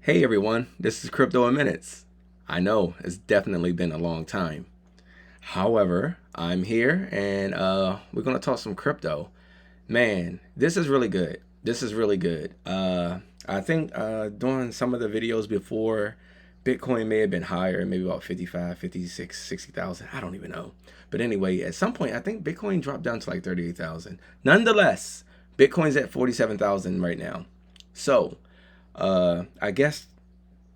Hey everyone, this is Crypto in Minutes. I know it's definitely been a long time. However, I'm here and we're going to talk some crypto. Man, this is really good. This is really good. I think during some of the videos before, Bitcoin may have been higher, maybe about 55, 56, 60,000. I don't even know. But anyway, at some point, I think Bitcoin dropped down to like 38,000. Nonetheless, Bitcoin's at 47,000 right now. So, I guess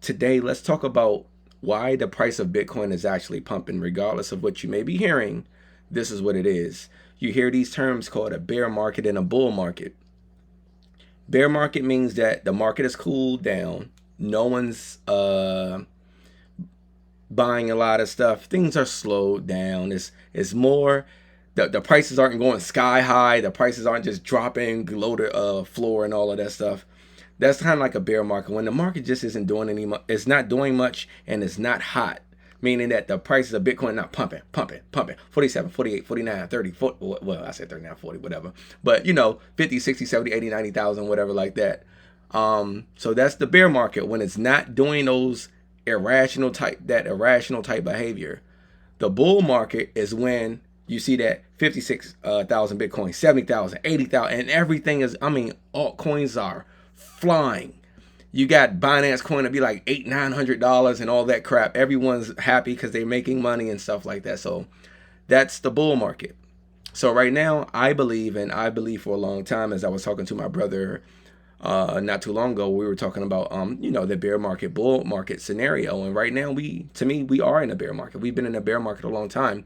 today let's talk about why the price of Bitcoin is actually pumping, regardless of what you may be hearing. This is what it is. You hear these terms called a bear market and a bull market. Bear market means that the market has cooled down. No one's buying a lot of stuff. Things are slowed down. It's more the prices aren't going sky high. The prices aren't just dropping below the floor and all of that stuff. That's kind of like a bear market when the market just isn't doing any much. It's not doing much and it's not hot, meaning that the prices of Bitcoin not pumping 47, 48, 49, 30, 40, well, I said 39, 40, whatever, but 50, 60, 70, 80, 90,000, whatever like that. So that's the bear market when it's not doing those irrational type behavior. The bull market is when you see that 56,000 Bitcoin, 70,000, 80,000, and everything is, altcoins are flying. You got Binance coin to be like $800-900 and all that crap. Everyone's happy because they're making money and stuff like that. So that's the bull market. So right now, I believe, and I believe for a long time, as I was talking to my brother not too long ago, we were talking about the bear market, bull market scenario. And right now, we are in a bear market. We've been in a bear market a long time.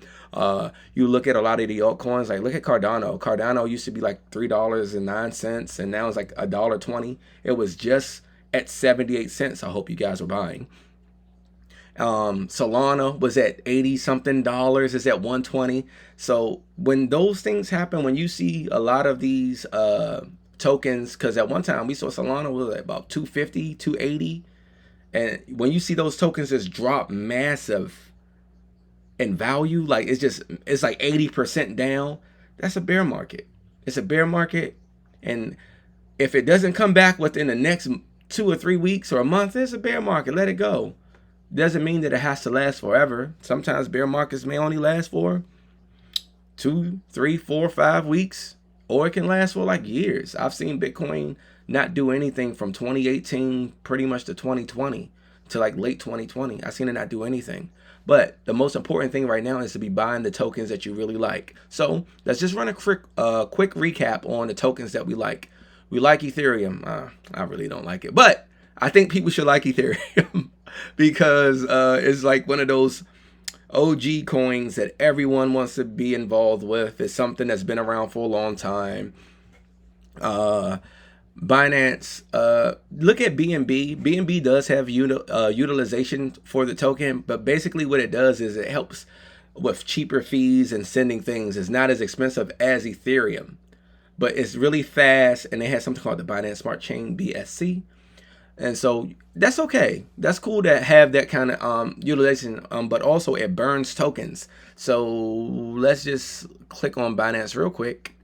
You look at a lot of the altcoins, like look at Cardano. Cardano used to be like $3.09, and now it's like $1.20. It was just at 78 cents. I hope you guys are buying. Solana was at 80 something dollars. It's at 120. So when those things happen, when you see a lot of these tokens, because at one time we saw Solana was at about 250, 280, and when you see those tokens just drop massive in value, like it's like 80% down, that's a bear market. It's a bear market, and if it doesn't come back within the next 2 or 3 weeks or a month, it's a bear market. Let it go. Doesn't mean that it has to last forever. Sometimes bear markets may only last for 2, 3, 4, 5 weeks, or it can last for like years. I've seen Bitcoin not do anything from 2018 pretty much to 2020 to like late 2020. I've seen it not do anything. But the most important thing right now is to be buying the tokens that you really like. So let's just run a quick recap on the tokens that we like. We like Ethereum. I really don't like it, but I think people should like Ethereum because it's like one of those OG coins that everyone wants to be involved with. It's something that's been around for a long time. Binance, look at BNB. BNB does have utilization for the token, but basically what it does is it helps with cheaper fees and sending things. It's not as expensive as Ethereum, but it's really fast, and they have something called the Binance Smart Chain, BSC. And so that's okay. That's cool to have that kind of utilization, but also it burns tokens. So let's just click on Binance real quick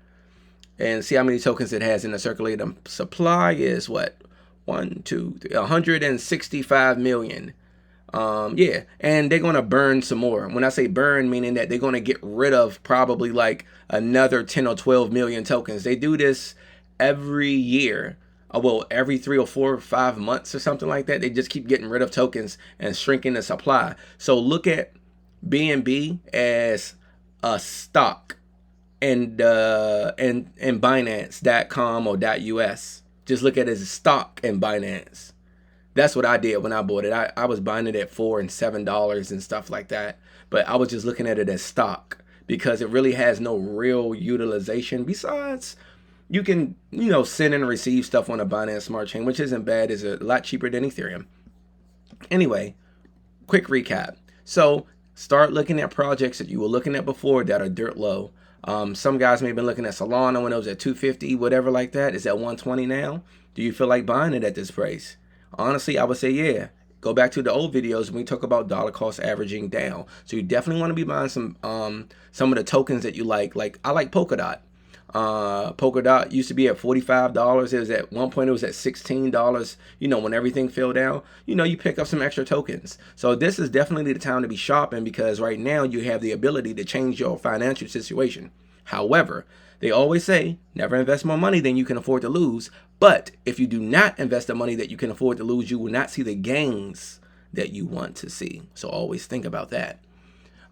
and see how many tokens it has in the circulating supply. Is what 165 million. Yeah, and they're gonna burn some more. When I say burn, meaning that they're gonna get rid of probably like another 10 or 12 million tokens. They do this every year. Well, every 3 or 4 or 5 months or something like that. They just keep getting rid of tokens and shrinking the supply. So look at BNB as a stock and Binance.com or .us. Just look at it as a stock in Binance. That's what I did when I bought it. I was buying it at $4 and $7 and stuff like that. But I was just looking at it as stock because it really has no real utilization. Besides, you can, send and receive stuff on a Binance Smart Chain, which isn't bad. It's a lot cheaper than Ethereum. Anyway, quick recap. So start looking at projects that you were looking at before that are dirt low. Some guys may have been looking at Solana when it was at 250, whatever like that. It's at 120 now. Do you feel like buying it at this price? Honestly, I would say yeah. Go back to the old videos when we talk about dollar cost averaging down. So you definitely want to be buying some of the tokens that you like. Like I like Polkadot. Polkadot used to be at $45. It was at one point, it was at $16. You know, when everything fell down, you know, you pick up some extra tokens. So this is definitely the time to be shopping, because right now you have the ability to change your financial situation. However, they always say never invest more money than you can afford to lose. But if you do not invest the money that you can afford to lose, you will not see the gains that you want to see. So always think about that.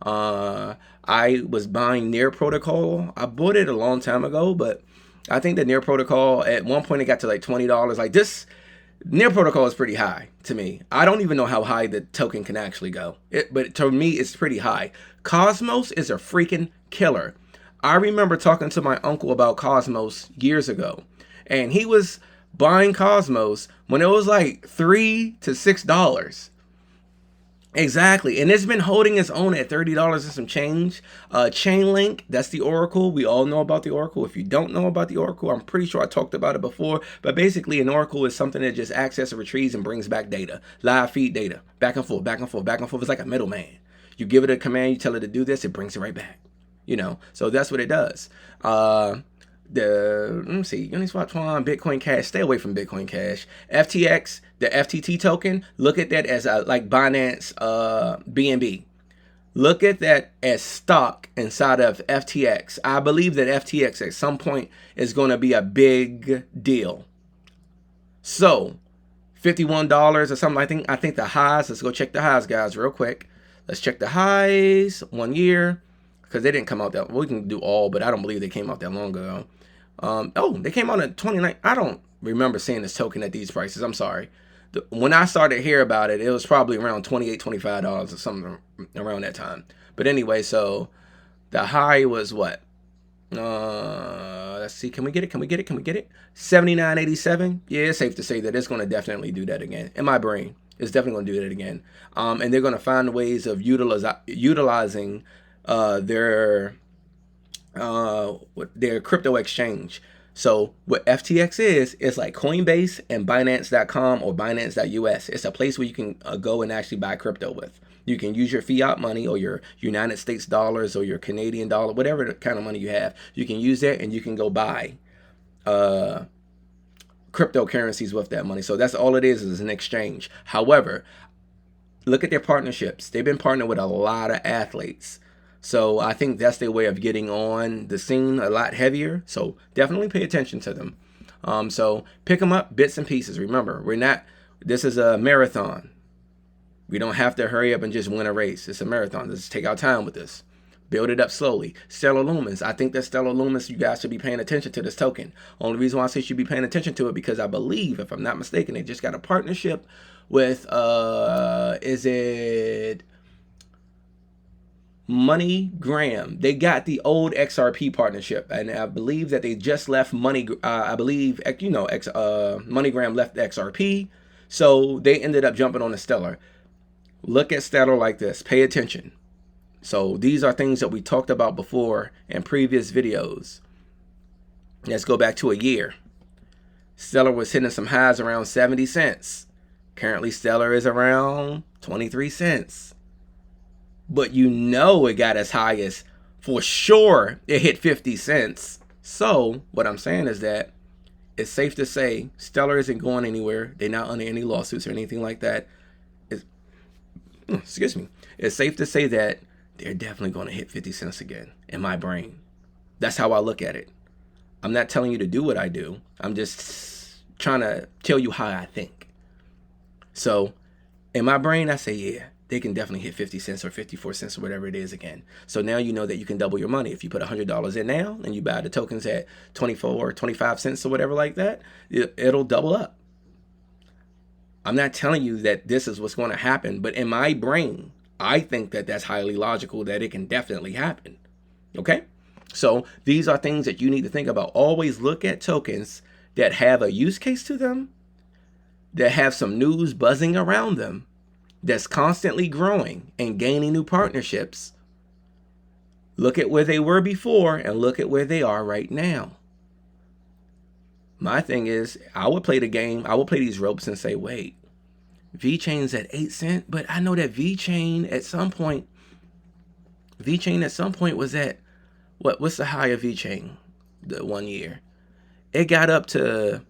I was buying Near Protocol. I bought it a long time ago, but I think the Near Protocol, at one point it got to like $20. Like, this Near Protocol is pretty high to me. I don't even know how high the token can actually go. But to me, it's pretty high. Cosmos is a freaking killer. I remember talking to my uncle about Cosmos years ago, and he was buying Cosmos when it was like $3 to $6. Exactly, and it's been holding its own at $30 and some change. Chainlink, that's the Oracle. We all know about the Oracle. If you don't know about the Oracle, I'm pretty sure I talked about it before. But basically, an Oracle is something that just accesses, retrieves, and brings back data, live feed data, back and forth, back and forth, back and forth. It's like a middleman. You give it a command, you tell it to do this, it brings it right back. You know, so that's what it does. Let me see, Uniswap, Tron, Bitcoin Cash. Stay away from Bitcoin Cash. FTX, the FTT token. Look at that as like Binance, BNB. Look at that as stock inside of FTX. I believe that FTX at some point is going to be a big deal. So, $51 or something. I think the highs. Let's go check the highs, guys, real quick. Let's check the highs 1 year, because they didn't come out that. We can do all, but I don't believe they came out that long ago. Oh, they came out in 29. I don't remember seeing this token at these prices. I'm sorry. When I started to hear about it, it was probably around $28, $25 or something around that time. But anyway, so the high was what? Let's see. Can we get it? Can we get it? Can we get it? 79.87. Yeah, it's safe to say that it's going to definitely do that again. In my brain, it's definitely going to do that again. And they're going to find ways of utilizing their crypto exchange. So what FTX is, it's like Coinbase and Binance.com or Binance.us. It's a place where you can go and actually buy crypto with. You can use your fiat money or your United States dollars or your Canadian dollar, whatever kind of money you have. You can use that and you can go buy cryptocurrencies with that money. So that's all it is an exchange. However, look at their partnerships. They've been partnered with a lot of athletes. So I think that's their way of getting on the scene a lot heavier. So definitely pay attention to them. So pick them up, bits and pieces. Remember, this is a marathon. We don't have to hurry up and just win a race. It's a marathon. Let's take our time with this. Build it up slowly. Stellar Lumens. I think that Stellar Lumens, you guys should be paying attention to this token. Only reason why I say you should be paying attention to it, because I believe, if I'm not mistaken, they just got a partnership with, is it MoneyGram? They got the old XRP partnership, and I believe that they just left MoneyGram left XRP, so they ended up jumping on the Stellar. Look at Stellar like this. Pay attention. So these are things that we talked about before in previous videos. Let's go back to a year. Stellar was hitting some highs around 70 cents. Currently, Stellar is around 23 cents. But you know it got as high as, for sure, it hit 50 cents. So what I'm saying is that it's safe to say Stellar isn't going anywhere. They're not under any lawsuits or anything like that. Excuse me. It's safe to say that they're definitely going to hit 50 cents again in my brain. That's how I look at it. I'm not telling you to do what I do. I'm just trying to tell you how I think. So in my brain, I say, yeah, they can definitely hit 50 cents or 54 cents or whatever it is again. So now you know that you can double your money. If you put $100 in now and you buy the tokens at 24 or 25 cents or whatever like that, it'll double up. I'm not telling you that this is what's going to happen, but in my brain, I think that that's highly logical, that it can definitely happen. Okay? So these are things that you need to think about. Always look at tokens that have a use case to them, that have some news buzzing around them, that's constantly growing and gaining new partnerships. Look at where they were before and look at where they are right now. My thing is, I would play the game. I would play these ropes and say, wait, VeChain's at 8 cents, but I know that VeChain at some point was at, what's the high of VeChain? the 1 year. It got up to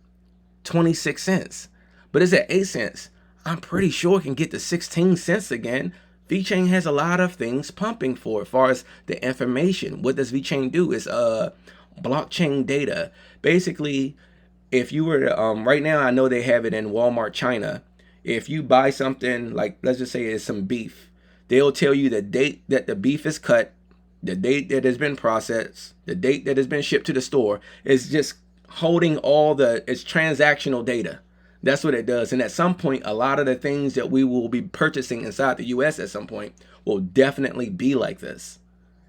26 cents, but it's at 8 cents. I'm pretty sure it can get to 16 cents again. VeChain has a lot of things pumping for it. As far as the information, what does VeChain do? Is blockchain data. Basically, if you were to, right now, I know they have it in Walmart China. If you buy something like, let's just say it's some beef, they'll tell you the date that the beef is cut, the date that has been processed, the date that has been shipped to the store. It's just holding all it's transactional data. That's what it does. And at some point, a lot of the things that we will be purchasing inside the US at some point will definitely be like this.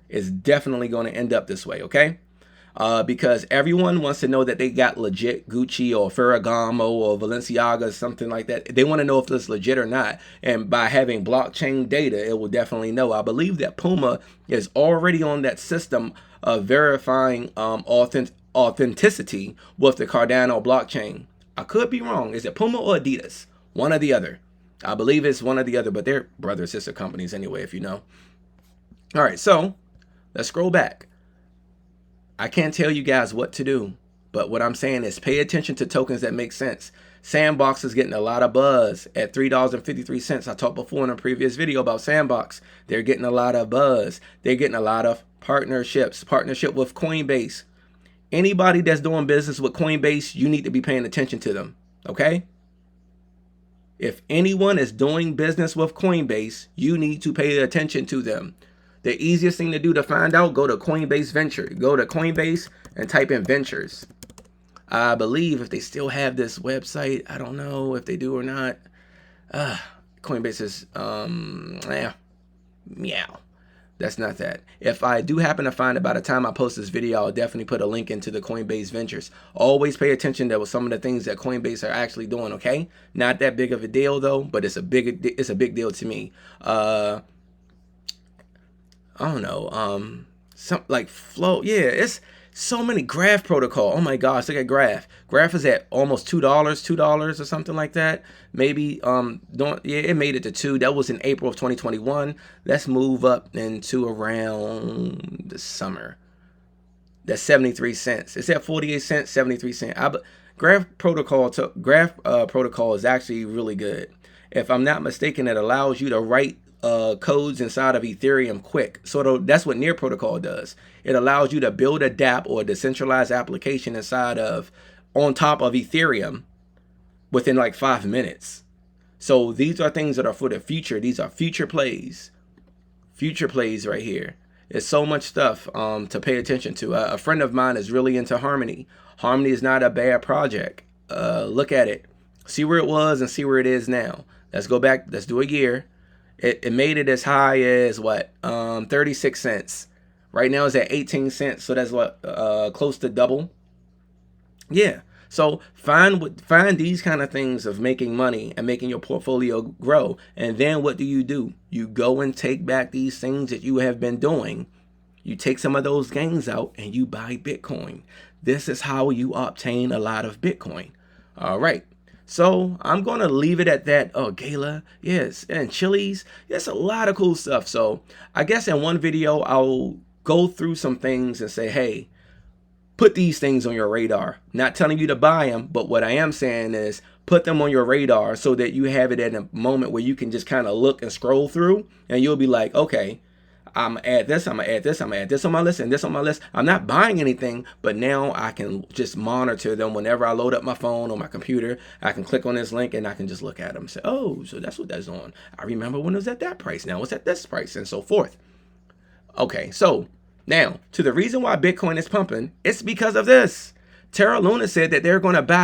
It's definitely going to end up this way, okay? Because everyone wants to know that they got legit Gucci or Ferragamo or Balenciaga, something like that. They want to know if it's legit or not. And by having blockchain data, it will definitely know. I believe that Puma is already on that system of verifying authenticity with the Cardano blockchain. I could be wrong. Is it Puma or Adidas? One or the other. I believe it's one or the other, but they're brother sister companies anyway, if you know. All right, so let's scroll back. I can't tell you guys what to do, but what I'm saying is pay attention to tokens that make sense. Sandbox is getting a lot of buzz at $3.53. I talked before in a previous video about Sandbox. They're getting a lot of buzz. They're getting a lot of partnership with Coinbase. Anybody that's doing business with Coinbase, you need to be paying attention to them, okay? If anyone is doing business with Coinbase, you need to pay attention to them. The easiest thing to do to find out, go to Coinbase Venture. Go to Coinbase and type in Ventures. I believe if they still have this website, I don't know if they do or not. Coinbase is, meow. That's not that. If I do happen to find it by the time I post this video, I'll definitely put a link into the Coinbase Ventures. Always pay attention to some of the things that Coinbase are actually doing, okay? Not that big of a deal though, but it's a big deal to me. I don't know, some like Flow. Yeah, it's so many. Graph protocol. Oh my gosh, look at Graph. Graph is at almost $2 or something like that. Maybe it made it to 2. That was in April of 2021. Let's move up into around the summer. That's 73 cents. It's at 48 cents, 73 cents. Graph protocol is actually really good. If I'm not mistaken, it allows you to write codes inside of Ethereum quick. So that's what Near Protocol does. It allows you to build a dApp or a decentralized application on top of Ethereum within like 5 minutes. So these are things that are for the future. These are future plays. Future plays right here. There's so much stuff to pay attention to. A friend of mine is really into Harmony. Harmony is not a bad project. Look at it. See where it was and see where it is now. Let's go back. Let's do a year. It made it as high as what? 36 cents. Right now it's at 18 cents. So that's what? Close to double. Yeah. So find these kind of things of making money and making your portfolio grow. And then what do? You go and take back these things that you have been doing. You take some of those gains out and you buy Bitcoin. This is how you obtain a lot of Bitcoin. All right. So I'm going to leave it at that. Oh, Gala. Yes. And Chili's. There's a lot of cool stuff. So I guess in one video, I'll go through some things and say, hey, put these things on your radar. Not telling you to buy them, but what I am saying is put them on your radar so that you have it at a moment where you can just kind of look and scroll through and you'll be like, okay, I'm gonna add this, I'm gonna add this, I'm gonna add this on my list and this on my list. I'm not buying anything, but now I can just monitor them whenever I load up my phone or my computer. I can click on this link and I can just look at them and say, oh, so that's what that's on. I remember when it was at that price, now it's at this price, and so forth. Okay, so now to the reason why Bitcoin is pumping, it's because of this. Terra Luna said that they're going to buy